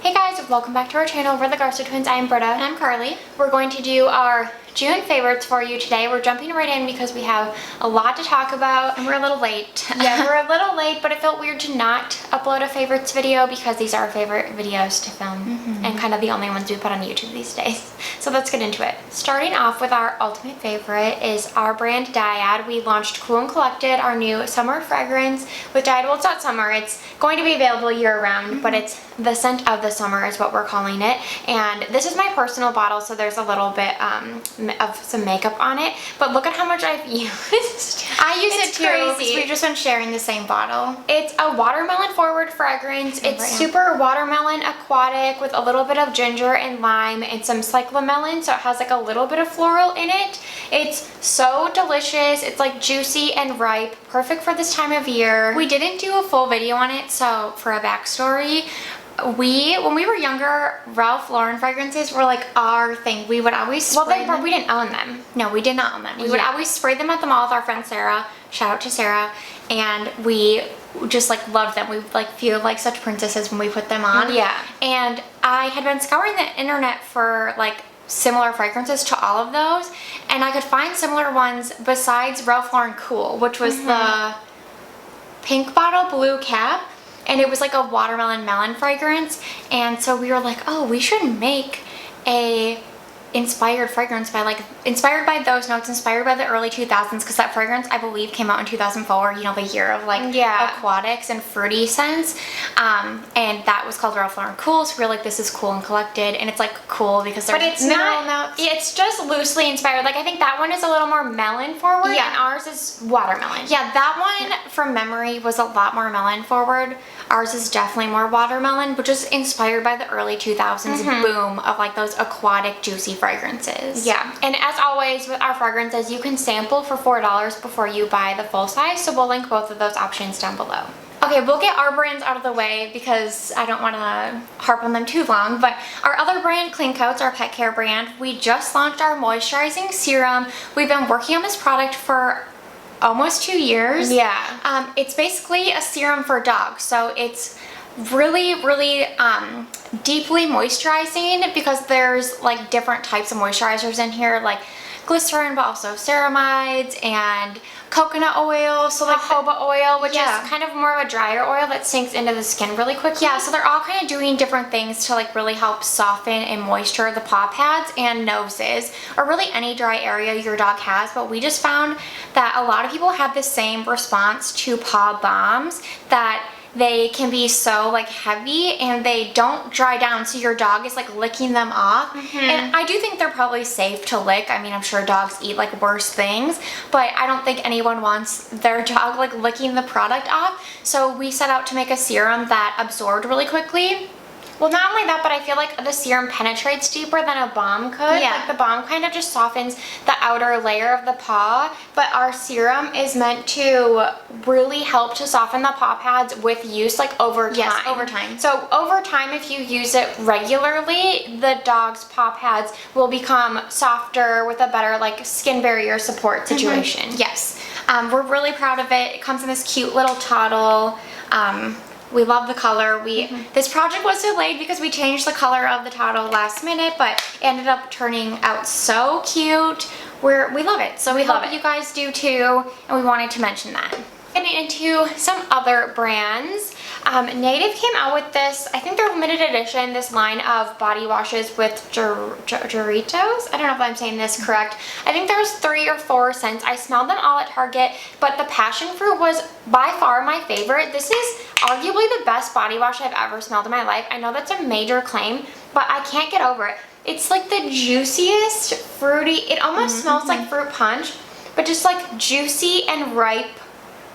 Hey guys, welcome back to our channel. We're the Garza Twins. I'm Britta. And I'm Carly. We're going to do our June favorites for you today. We're jumping right in because we have a lot to talk about. And we're a little late. Yeah, we're a little late, but it felt weird to not upload a favorites video because these are our favorite videos to film and kind of the only ones we put on YouTube these days. So let's get into it. Starting off with our ultimate favorite is our brand Dyad. We launched Cool and Collected, our new summer fragrance with Dyad. Well, it's not summer. It's going to be available year-round, but it's the scent of the summer is what we're calling it. And this is my personal bottle, so there's a little bit of some makeup on it. But look at how much I've used. I use it too because crazy. we've just been sharing the same bottle. It's a watermelon forward fragrance. It's super watermelon aquatic with a little bit of ginger and lime and some cyclamelon, so it has like a little bit of floral in it. It's so delicious. It's like juicy and ripe, perfect for this time of year. We didn't do a full video on it, so for a backstory, when we were younger, Ralph Lauren fragrances were like our thing. We would always spray them. We didn't own them. No, we did not own them. We would always spray them at the mall with our friend Sarah. Shout out to Sarah. And we just like loved them. We like feel like such princesses when we put them on. Yeah. And I had been scouring the internet for like similar fragrances to all of those, and I could find similar ones besides Ralph Lauren Cool, which was the pink bottle, blue cap. And it was like a watermelon melon fragrance. And so we were like, oh, we should make a inspired fragrance inspired by those notes, inspired by the early 2000s, because that fragrance I believe came out in 2004, you know, the year of like aquatics and fruity scents. And that was called Ralph Lauren Cool. So we were like, this is Cool and Collected, and it's like cool because there's mineral notes. It's just loosely inspired. Like I think that one is a little more melon forward, and ours is watermelon. Yeah, that one from memory was a lot more melon forward. Ours is definitely more watermelon, but just inspired by the early 2000s boom of like those aquatic juicy fragrances. Yeah, and as always with our fragrances, you can sample for $4 before you buy the full size, so we'll link both of those options down below. Okay, we'll get our brands out of the way because I don't want to harp on them too long, but our other brand, Clean Coats, our pet care brand, we just launched our moisturizing serum. We've been working on this product for almost 2 years. Yeah. It's basically a serum for dogs, so it's really deeply moisturizing because there's like different types of moisturizers in here, like glycerin, but also ceramides and coconut oil, so like jojoba oil, which is kind of more of a drier oil that sinks into the skin really quickly. Yeah, so they're all kind of doing different things to like really help soften and moisture the paw pads and noses, or really any dry area your dog has. But we just found that a lot of people had the same response to paw balms, that they can be so like heavy and they don't dry down, so your dog is like licking them off. And I do think they're probably safe to lick. I mean, I'm sure dogs eat like worse things, but I don't think anyone wants their dog like licking the product off. So we set out to make a serum that absorbed really quickly. Well, not only that, but I feel like the serum penetrates deeper than a balm could. Yeah. Like the balm kind of just softens the outer layer of the paw, but our serum is meant to really help to soften the paw pads with use like over time. Yes, over time. So over time, if you use it regularly, the dog's paw pads will become softer with a better like skin barrier support situation. Yes. We're really proud of it. It comes in this cute little bottle. We love the color. This project was delayed because we changed the color of the bottle last minute, but it ended up turning out so cute. We love it. So we hope you guys do too, and we wanted to mention that. Getting into some other brands, Native came out with this, I think they're limited edition, this line of body washes with Doritos. I don't know if I'm saying this correct. I think there's 3 or 4 scents. I smelled them all at Target, but the passion fruit was by far my favorite. This is arguably the best body wash I've ever smelled in my life. I know that's a major claim, but I can't get over it. It's like the juiciest, fruity, it almost smells like fruit punch, but just like juicy and ripe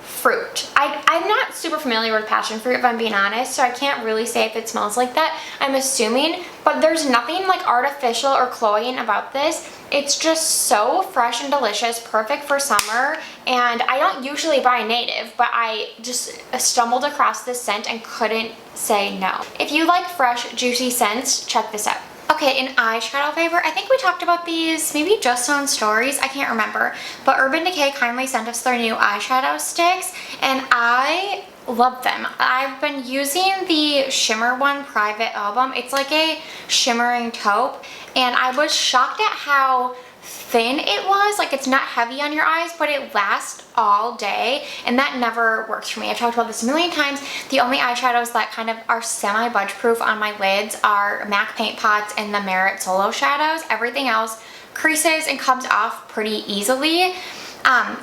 fruit. I'm not super familiar with passion fruit, if I'm being honest, so I can't really say if it smells like that. I'm assuming, but there's nothing like artificial or cloying about this. It's just so fresh and delicious, perfect for summer, and I don't usually buy Native, but I just stumbled across this scent and couldn't say no. If you like fresh, juicy scents, check this out. Okay, an eyeshadow favorite. I think we talked about these maybe just on stories. I can't remember. But Urban Decay kindly sent us their new eyeshadow sticks, and I love them. I've been using the shimmer one, Private Album. It's like a shimmering taupe, and I was shocked at how thin it was. Like, it's not heavy on your eyes, but it lasts all day, and that never works for me. I've talked about this a million times. The only eyeshadows that kind of are semi-budge proof on my lids are MAC Paint Pots and the Merit Solo Shadows. Everything else creases and comes off pretty easily.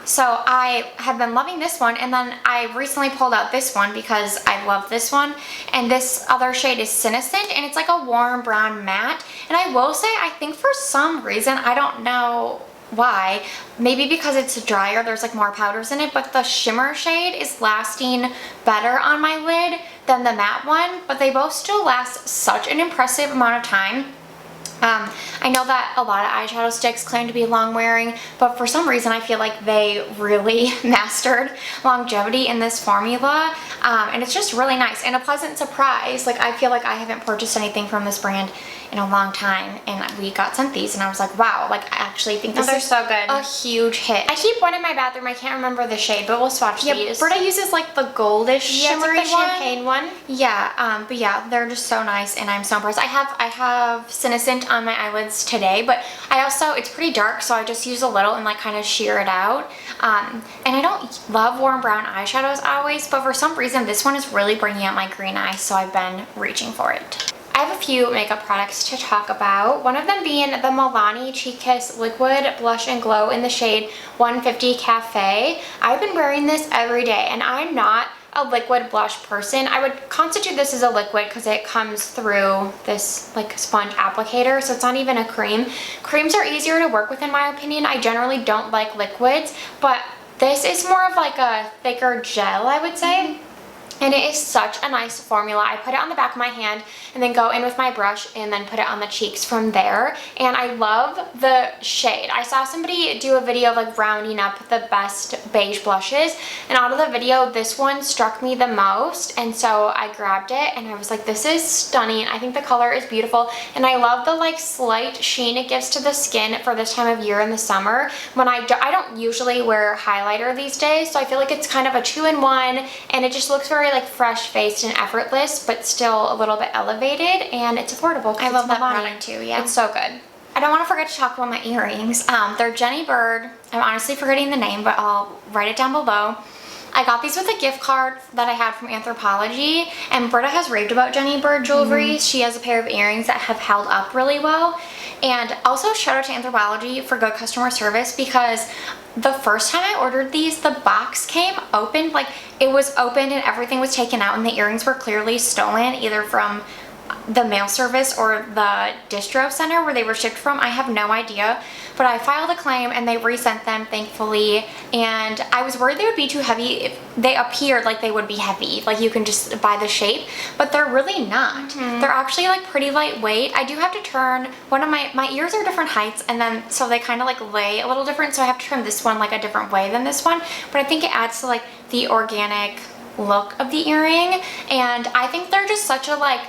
So I have been loving this one, and then I recently pulled out this one because I love this one, and this other shade is Senescent, and it's like a warm brown matte. And I will say, I think for some reason, I don't know why, maybe because it's drier, there's like more powders in it, but the shimmer shade is lasting better on my lid than the matte one, but they both still last such an impressive amount of time. I know that a lot of eyeshadow sticks claim to be long wearing, but for some reason I feel like they really mastered longevity in this formula, and it's just really nice and a pleasant surprise. Like, I feel like I haven't purchased anything from this brand in a long time, and we got sent these, and I was like, wow, like, I actually think this is so good. a huge hit. I keep one in my bathroom. I can't remember the shade, but we'll swatch these. Britta uses like the goldish shimmery it's like the champagne one. Yeah, but yeah, they're just so nice, and I'm so impressed. I have Senescent on my eyelids today, but I also, it's pretty dark, so I just use a little and like kind of sheer it out. And I don't love warm brown eyeshadows always, but for some reason this one is really bringing out my green eyes, so I've been reaching for it. I have a few makeup products to talk about, one of them being the Milani Cheek Kiss Liquid Blush and Glow in the shade 150 Cafe. I've been wearing this every day, and I'm not a liquid blush person. I would constitute this as a liquid because it comes through this like sponge applicator, so it's not even a cream. Creams are easier to work with in my opinion. I generally don't like liquids, but this is more of like a thicker gel, I would say. And it is such a nice formula. I put it on the back of my hand and then go in with my brush and then put it on the cheeks from there. And I love the shade. I saw somebody do a video of like rounding up the best beige blushes, and out of the video, this one struck me the most. And so I grabbed it and I was like, this is stunning. I think the color is beautiful. And I love the like slight sheen it gives to the skin for this time of year in the summer. When I don't usually wear highlighter these days, so I feel like it's kind of a 2-in-1, and it just looks very like fresh-faced and effortless, but still a little bit elevated, and it's affordable. I love that Milani. product too, yeah. It's so good. I don't want to forget to talk about my earrings. They're Jenny Bird. I'm honestly forgetting the name, but I'll write it down below. I got these with a gift card that I had from Anthropologie, and Britta has raved about Jenny Bird jewelry. She has a pair of earrings that have held up really well. And also shout out to Anthropologie for good customer service, because the first time I ordered these, the box came open, like it was opened and everything was taken out, and the earrings were clearly stolen either from the mail service or the distro center where they were shipped from. I have no idea, but I filed a claim and they resent them, thankfully. And I was worried they would be too heavy. If they appeared like they would be heavy, like you can just buy the shape, but they're really not. They're actually like pretty lightweight. I do have to turn one of my ears are different heights, and then so they kind of like lay a little different, so I have to turn this one like a different way than this one, but I think it adds to like the organic look of the earring. And I think they're just such a like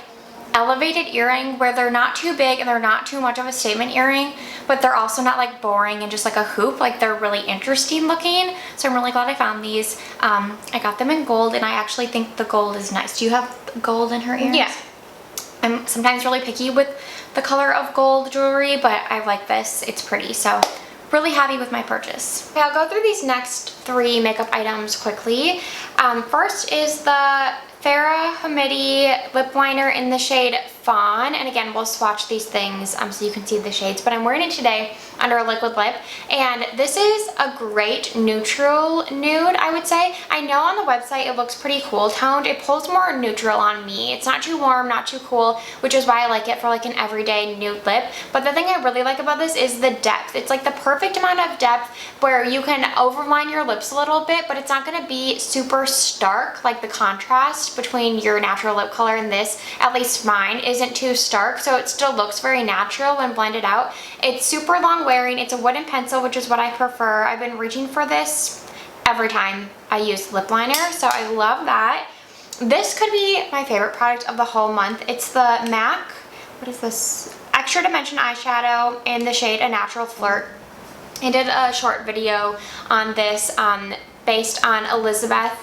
elevated earring where they're not too big and they're not too much of a statement earring, but they're also not like boring and just like a hoop. Like, they're really interesting looking, so I'm really glad I found these. I got them in gold, and I actually think the gold is nice. Do you have gold in her earrings? Yeah. I'm sometimes really picky with the color of gold jewelry, but I like this. It's pretty, so really happy with my purchase. Okay, I'll go through these next 3 makeup items quickly. First is the Farrah Hamidi lip liner in the shade Fawn, and again, we'll swatch these things so you can see the shades, but I'm wearing it today under a liquid lip, and this is a great neutral nude, I would say. I know on the website it looks pretty cool toned. It pulls more neutral on me. It's not too warm, not too cool, which is why I like it for like an everyday nude lip. But the thing I really like about this is the depth. It's like the perfect amount of depth where you can overline your lips a little bit, but it's not going to be super stark. Like, the contrast between your natural lip color and this, at least mine, isn't too stark, so it still looks very natural when blended out. It's super long wearing. It's a wooden pencil, which is what I prefer. I've been reaching for this every time I use lip liner, so I love that. This could be my favorite product of the whole month. It's the MAC, what is this? Extra Dimension eyeshadow in the shade A Natural Flirt. I did a short video on this based on Elizabeth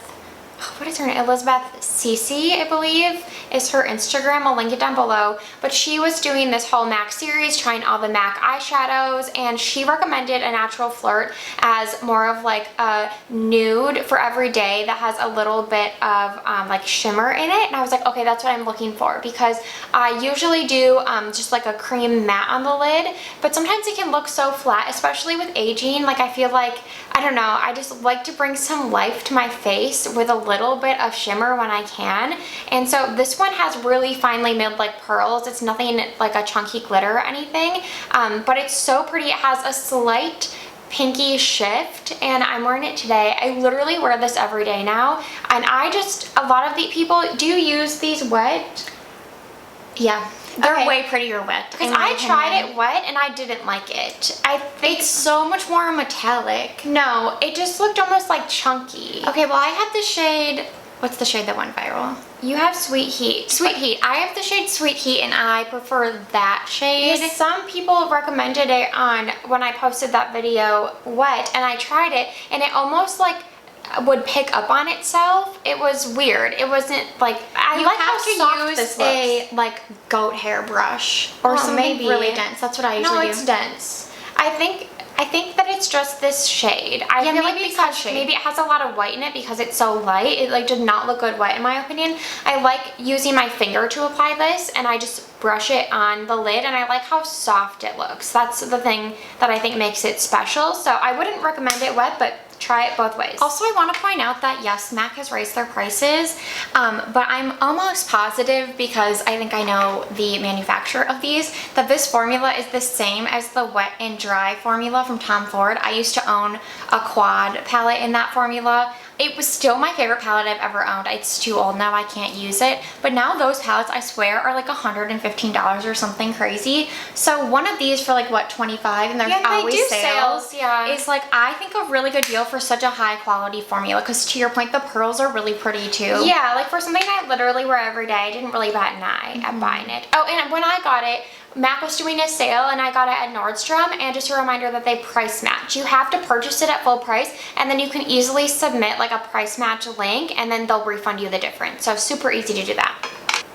what is her name? Elizabeth Cece, I believe, is her Instagram. I'll link it down below. But she was doing this whole MAC series, trying all the MAC eyeshadows, and she recommended a Natural Flirt as more of like a nude for every day that has a little bit of like shimmer in it. And I was like, okay, that's what I'm looking for, because I usually do just like a cream matte on the lid, but sometimes it can look so flat, especially with aging. Like, I feel like, I don't know, I just like to bring some life to my face with a little bit of shimmer when I can. And so this one has really finely milled like pearls. It's nothing like a chunky glitter or anything, but it's so pretty. It has a slight pinky shift, and I'm wearing it today. I literally wear this every day now, and a lot of the people do use these wet. Yeah. They're Okay. way prettier wet. Because I tried it wet and I didn't like it. I think It's so much more metallic. no, it just looked almost like chunky. Okay, well I had the shade, what's the shade that went viral? You have Sweet Heat. Sweet Heat. I have the shade Sweet Heat and I prefer that shade. Because some people recommended it on when I posted that video wet, and I tried it and it almost like would pick up on itself. It was weird. It wasn't like, I You like have how soft to this use looks. a like goat hair brush or Oh, something maybe. really dense. That's what I usually No, do. it's dense. I think that it's just this shade. I Yeah, feel like maybe it's because that shade. maybe it has a lot of white in it because it's so light. It like did not look good white in my opinion. I like using my finger to apply this, and I just brush it on the lid, and I like how soft it looks. That's the thing that I think makes it special. So I wouldn't recommend it wet, but try it both ways. Also, I want to point out that yes, MAC has raised their prices, but I'm almost positive, because I think I know the manufacturer of these, that this formula is the same as the Wet and Dry formula from Tom Ford. I used to own a quad palette in that formula. It was still my favorite palette I've ever owned. It's too old now, I can't use it. But now those palettes, I swear, are like $115 or something crazy. So one of these for like, what, 25, and there's Yeah, they always do sales. sales, yeah. Is like, I think a really good deal for such a high quality formula, because to your point, the pearls are really pretty too. Yeah, like for something I literally wear every day, I didn't really bat an eye at buying it. Oh, and when I got it, MAC was doing a sale and I got it at Nordstrom, and just a reminder that they price match. You have to purchase it at full price, and then you can easily submit like a price match link, and then they'll refund you the difference. So super easy to do that.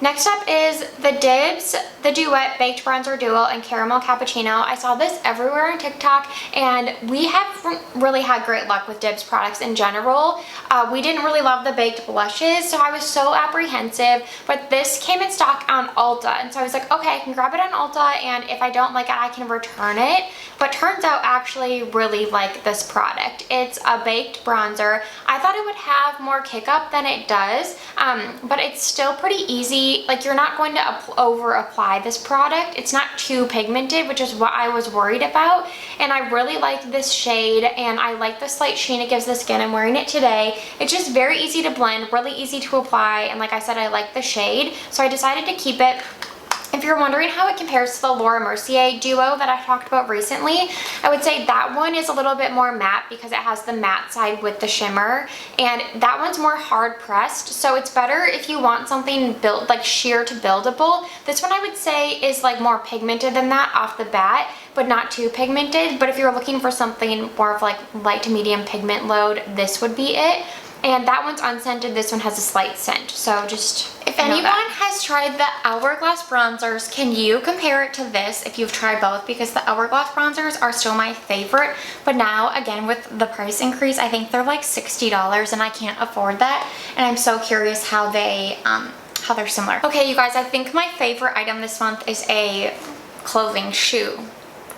Next up is the Dibs, the Duet Baked Bronzer Duo and Caramel Cappuccino. I saw this everywhere on TikTok, and we have really had great luck with Dibs products in general. We didn't really love the baked blushes, so I was so apprehensive, but this came in stock on Ulta, and so I was like, okay, I can grab it on Ulta, and if I don't like it, I can return it. But turns out I actually really like this product. It's a baked bronzer. I thought it would have more kick up than it does, but it's still pretty easy. Like, you're not going to over apply this product. It's not too pigmented, which is what I was worried about. And I really like this shade, and I like the slight sheen it gives the skin. I'm wearing it today. It's just very easy to blend, really easy to apply, and like I said, I like the shade, so I decided to keep it. If you're wondering how it compares to the Laura Mercier duo that I talked about recently, I would say that one is a little bit more matte because it has the matte side with the shimmer, and that one's more hard pressed, so it's better if you want something built like sheer to buildable. This one I would say is like more pigmented than that off the bat, but not too pigmented. But if you're looking for something more of like light to medium pigment load, this would be it. And that one's unscented, this one has a slight scent, so just If anyone has tried the Hourglass bronzers, can you compare it to this if you've tried both? Because the Hourglass bronzers are still my favorite, but now again with the price increase, I think they're like $60 and I can't afford that. And I'm so curious how they're similar. Okay, you guys, I think my favorite item this month is a clothing shoe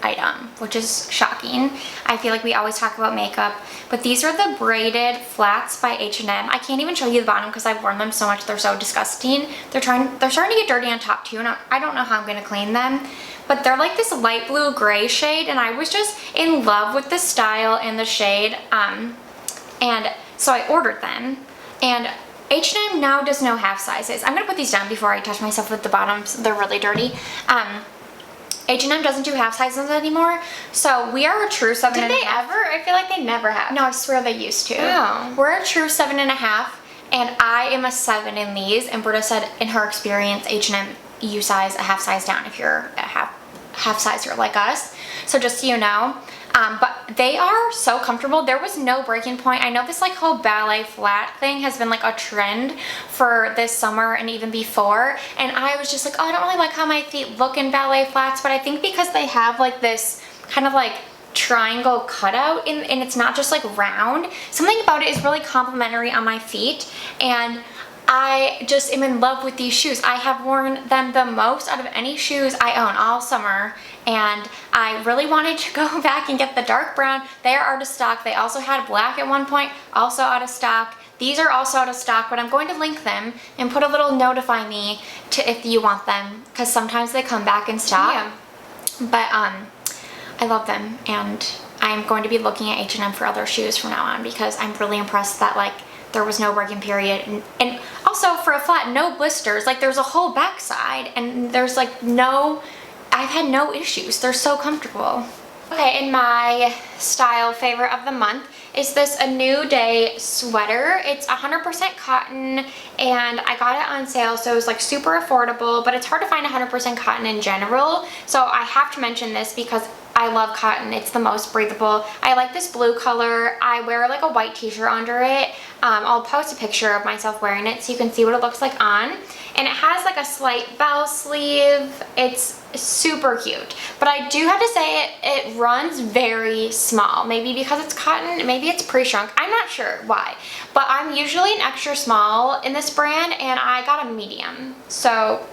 item, which is shocking. I feel like we always talk about makeup, but these are the braided flats by H&M. I can't even show you the bottom because I've worn them so much, they're so disgusting. They're starting to get dirty on top too, and I don't know how I'm gonna clean them, but they're like this light blue gray shade, and I was just in love with the style and the shade, and so I ordered them, and H&M now does no half sizes. I'm gonna put these down before I touch myself with the bottoms, they're really dirty. H&M doesn't do half sizes anymore, so we are a true 7.5. Did they ever? I feel like they never have. No, I swear they used to. Oh. We're a true 7.5, and I am a 7 in these, and Britta said in her experience, H&M, you size a half size down if you're a half sizer like us. So just so you know. But they are so comfortable. There was no breaking point. I know this like whole ballet flat thing has been like a trend for this summer and even before. And I was just like, oh, I don't really like how my feet look in ballet flats. But I think because they have like this kind of like triangle cutout and it's not just like round, something about it is really complimentary on my feet. And I just am in love with these shoes. I have worn them the most out of any shoes I own all summer, and I really wanted to go back and get the dark brown. They are out of stock. They also had black at one point, also out of stock. These are also out of stock, but I'm going to link them and put a little notify me to if you want them, because sometimes they come back in stock. Yeah. But I love them, and I'm going to be looking at H&M for other shoes from now on because I'm really impressed that like there was no breaking period, and also for a flat, no blisters. Like there's a whole backside and there's like no, I've had no issues. They're so comfortable. Okay, and my style favorite of the month is this A New Day sweater. It's 100% cotton and I got it on sale, so it was like super affordable, but it's hard to find 100% cotton in general. So I have to mention this because I love cotton. It's the most breathable. I like this blue color. I wear like a white t-shirt under it. I'll post a picture of myself wearing it so you can see what it looks like on. And it has like a slight bell sleeve. It's super cute. But I do have to say it runs very small. Maybe because it's cotton, maybe it's pre-shrunk. I'm not sure why. But I'm usually an extra small in this brand and I got a medium. So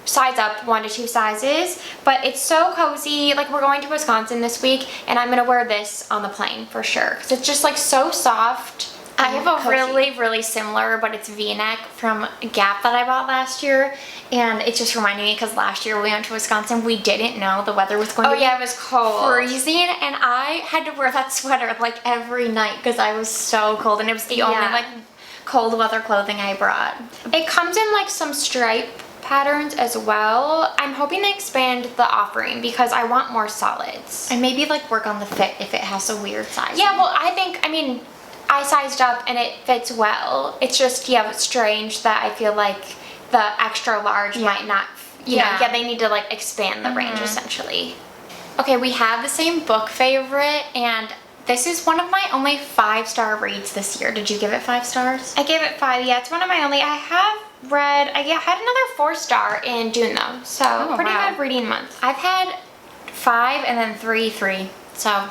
size up 1 to 2 sizes, but it's so cozy. Like we're going to Wisconsin this week and I'm gonna wear this on the plane for sure because it's just like so soft. I have a cozy. really similar, but it's V-neck from Gap that I bought last year, and it just reminded me because last year we went to Wisconsin, we didn't know the weather was going to be yeah, it was cold, freezing, and I had to wear that sweater like every night because I was so cold, and it was the only like cold weather clothing I brought. It comes in like some stripe patterns as well. I'm hoping they expand the offering because I want more solids. And maybe like work on the fit if it has a weird size. Yeah, well, I mean, I sized up and it fits well. It's just, it's strange that I feel like the extra large might not, you know, they need to like expand the range essentially. Okay, we have the same book favorite, and this is one of my only 5-star reads this year. Did you give it 5 stars? I gave it 5, yeah, it's one of my only. I have read, I had another 4-star in June though, so pretty good reading month. I've had 5 and then 3. So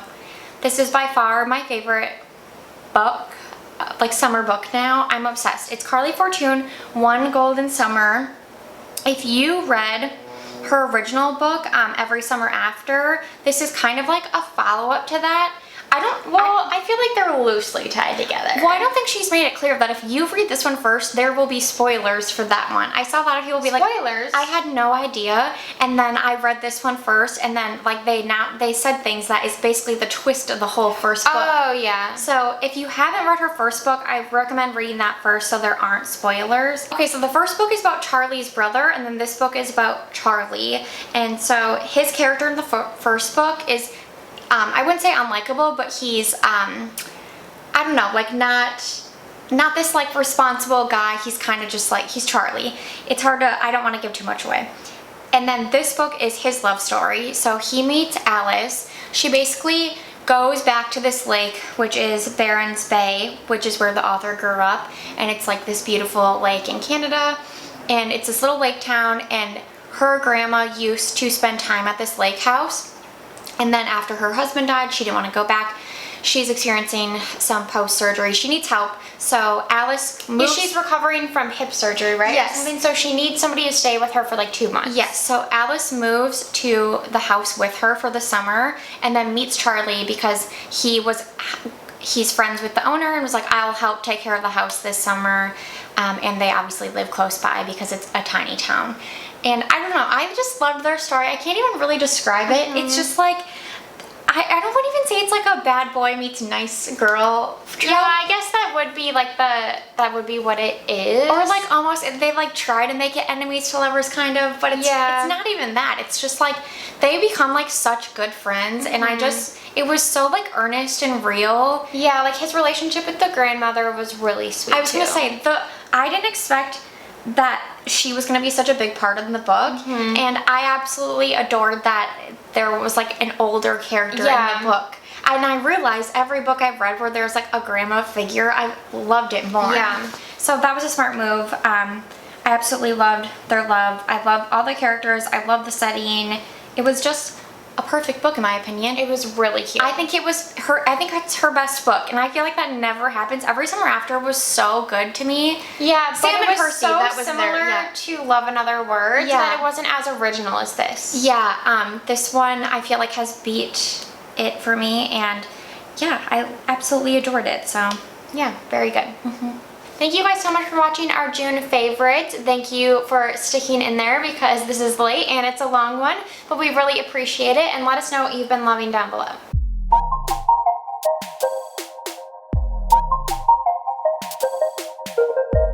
this is by far my favorite book, like summer book now. I'm obsessed. It's Carly Fortune, One Golden Summer. If you read her original book, Every Summer After, this is kind of like a follow-up to that. I feel like they're loosely tied together. Well, I don't think she's made it clear that if you read this one first, there will be spoilers for that one. I saw a lot of people be like, spoilers? I had no idea, and then I read this one first, and then like they said things that is basically the twist of the whole first book. Oh yeah. So if you haven't read her first book, I recommend reading that first so there aren't spoilers. Okay, so the first book is about Charlie's brother, and then this book is about Charlie. And so his character in the first book is, I wouldn't say unlikable, but he's, I don't know, like not this like responsible guy. He's kind of just like, he's Charlie. It's hard to, I don't want to give too much away. And then this book is his love story. So he meets Alice. She basically goes back to this lake, which is Barron's Bay, which is where the author grew up. And it's like this beautiful lake in Canada. And it's this little lake town, and her grandma used to spend time at this lake house. And then after her husband died, she didn't want to go back. She's experiencing some post-surgery. She needs help. So Alice moves. She's recovering from hip surgery, right? Yes. And so she needs somebody to stay with her for like 2 months. Yes. So Alice moves to the house with her for the summer, and then meets Charlie because he's friends with the owner and was like, I'll help take care of the house this summer. And they obviously live close by because it's a tiny town. And I don't know, I just loved their story. I can't even really describe it. It's just like, I don't want to even say it's like a bad boy meets nice girl. Yeah, I guess that would be like that would be what it is. Or like almost, they like try to make it enemies to lovers kind of, but it's not even that. It's just like, they become like such good friends, and it was so like earnest and real. Yeah, like his relationship with the grandmother was really sweet. I was gonna say, I didn't expect that she was going to be such a big part in the book, and I absolutely adored that there was like an older character in the book. And I realized every book I've read where there's like a grandma figure, I loved it more. Yeah. So that was a smart move. I absolutely loved their love. I love all the characters. I love the setting. It was just a perfect book in my opinion. It was really cute. I think it's her best book, and I feel like that never happens. Every Summer After was so good to me. Yeah, but Sam it and was Percy, so that was similar their- yeah. to Love and Other Words Yeah. that it wasn't as original as this. Yeah, this one I feel like has beat it for me, and yeah, I absolutely adored it. So Yeah, very good. Thank you guys so much for watching our June favorites. Thank you for sticking in there because this is late and it's a long one, but we really appreciate it, and let us know what you've been loving down below.